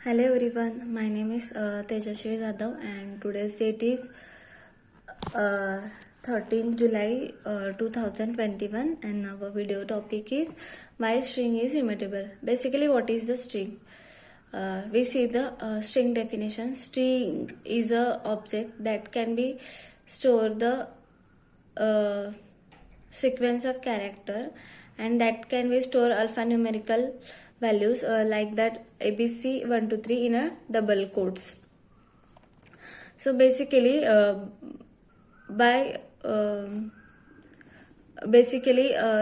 Hello everyone, my name is Tejasvi Jadhav and today's date is uh, 13 July 2021 and our video topic is why string is immutable. Basically, what is the string? We see the string definition. String is a object that can be store the uh, sequence of character and that can be store alphanumerical values like that ABC 1 to 3 in a double quotes. So basically by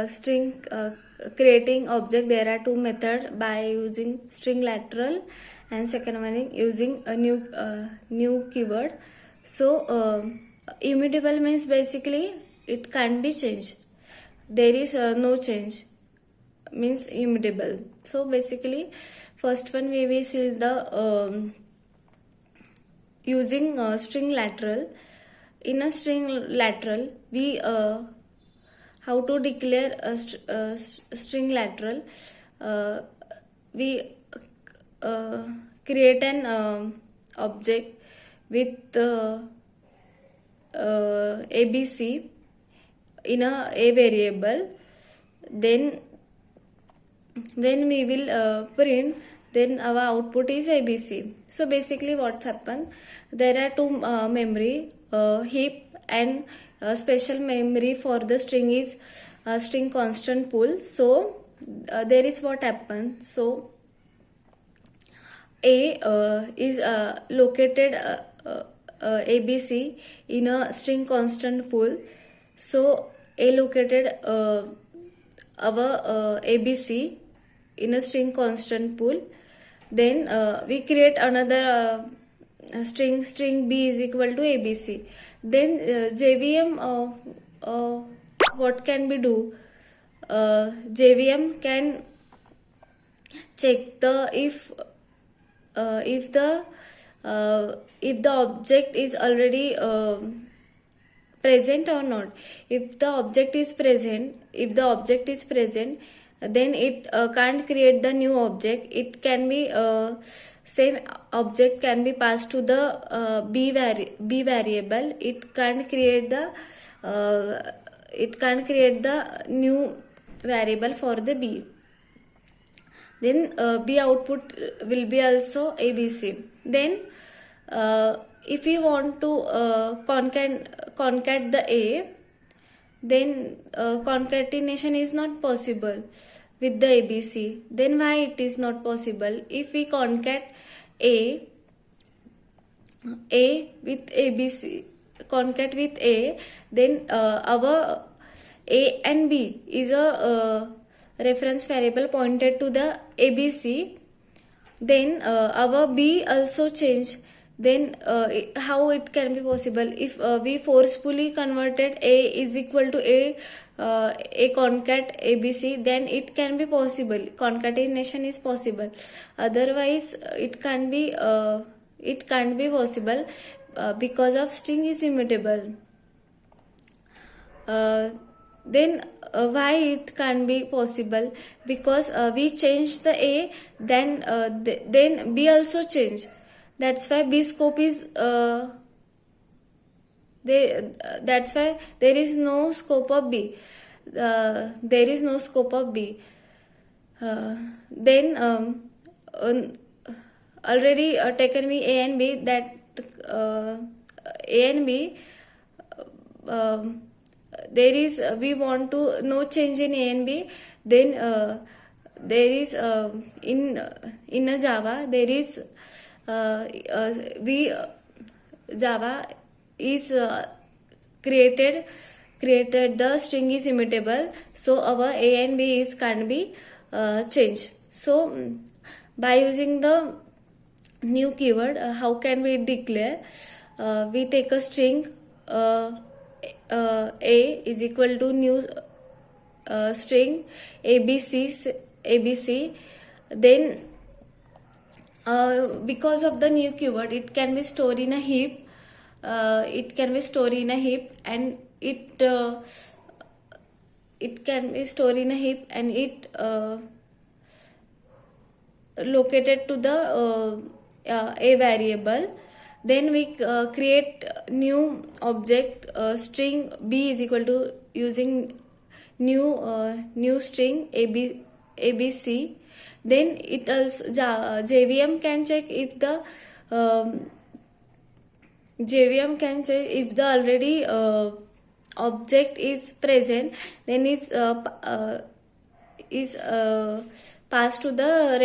string creating object, there are two methods by using string literal and second one is using a new keyword. So immutable means basically it can't be changed, there is no change means immutable. So basically first one we will see the using string literal. In a string literal we how to declare a string literal. We create an object with ABC in a variable, then when we will print, then our output is ABC. So basically what's happened, there are two memory, heap and special memory for the string is string constant pool. So there is what happened. So A is located ABC in a string constant pool. So A located our ABC in a string constant pool. Then we create another string B is equal to ABC. Then JVM what can we do? JVM can check the if the object is already present or not. If the object is present, then it can't create the new object. It can be same object can be passed to the B variable. It can't create the new variable for the B. Then B output will be also ABC. Then if you want to concat the A, then concatenation is not possible with the ABC. Then why it is not possible? If we concat A with ABC, concat with A, then our A and B is a reference variable pointed to the ABC. Then our B also change. Then how it can be possible? If we forcefully converted A is equal to A concat ABC, then it can be possible. Concatenation is possible. Otherwise, it can't be possible because of string is immutable. Then why it can be possible? Because we change the A, then B also change. That's why B scope is that's why there is no scope of B. There is no scope of B. Then already taken me A and B, that A and B there is we want to no change in A and B. Then there is in a Java there is Java is created the string is immutable, so our A and B is can't be changed. So by using the new keyword, how can we declare? We take a string A is equal to new string ABC. Then because of the new keyword, it can be stored in a heap. And it can be stored in a heap and it located to the a variable. Then we create new object string b is equal to using new string abc. Then it also JVM can check if the already object is present, then is passed to the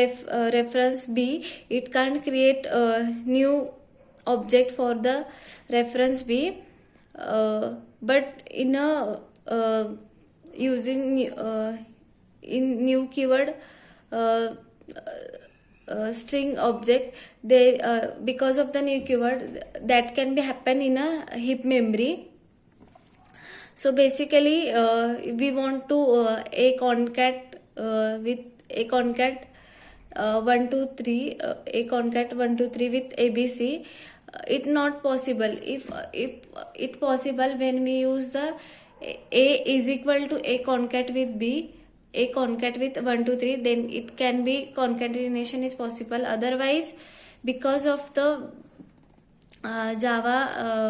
reference b. It can't create a new object for the reference b, but in a using in new keyword string object, they because of the new keyword that can be happen in a heap memory. So basically we want to a concat with a concat 1 2 3 a concat 1 2 3 with abc. It not possible. If it possible when we use the a is equal to a concat with b, a concat with 1 2 3, then it can be concatenation is possible. Otherwise, because of the java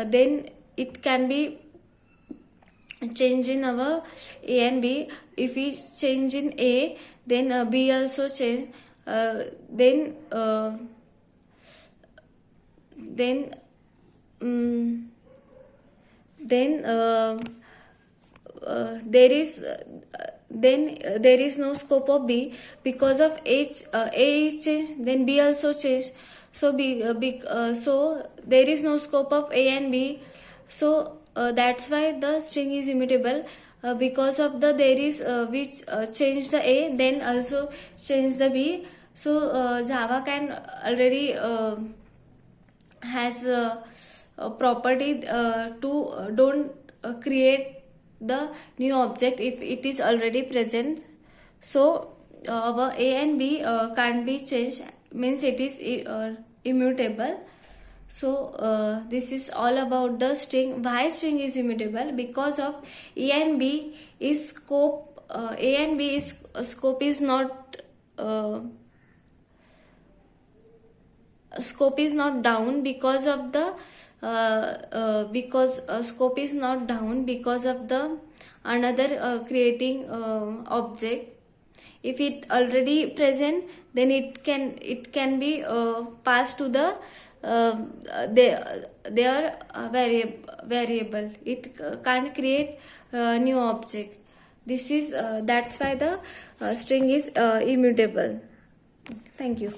then it can be change in our a and b. If we change in a, then b also change. Then there is no scope of b. Because of a is changed, then b also changed. So so there is no scope of a and b. So that's why the string is immutable. Because of the there is which change the a, then also change the b. So Java can already has a property to don't create the new object if it is already present. So our a and b can't be changed, means it is immutable. So this is all about the string. Why string is immutable? Because of a and b is scope. A and b is scope is not scope is not down because of the scope is not down because of the another creating object. If it already present, then it can be passed to the their variable. It can't create new object. This is that's why the string is immutable. Thank you.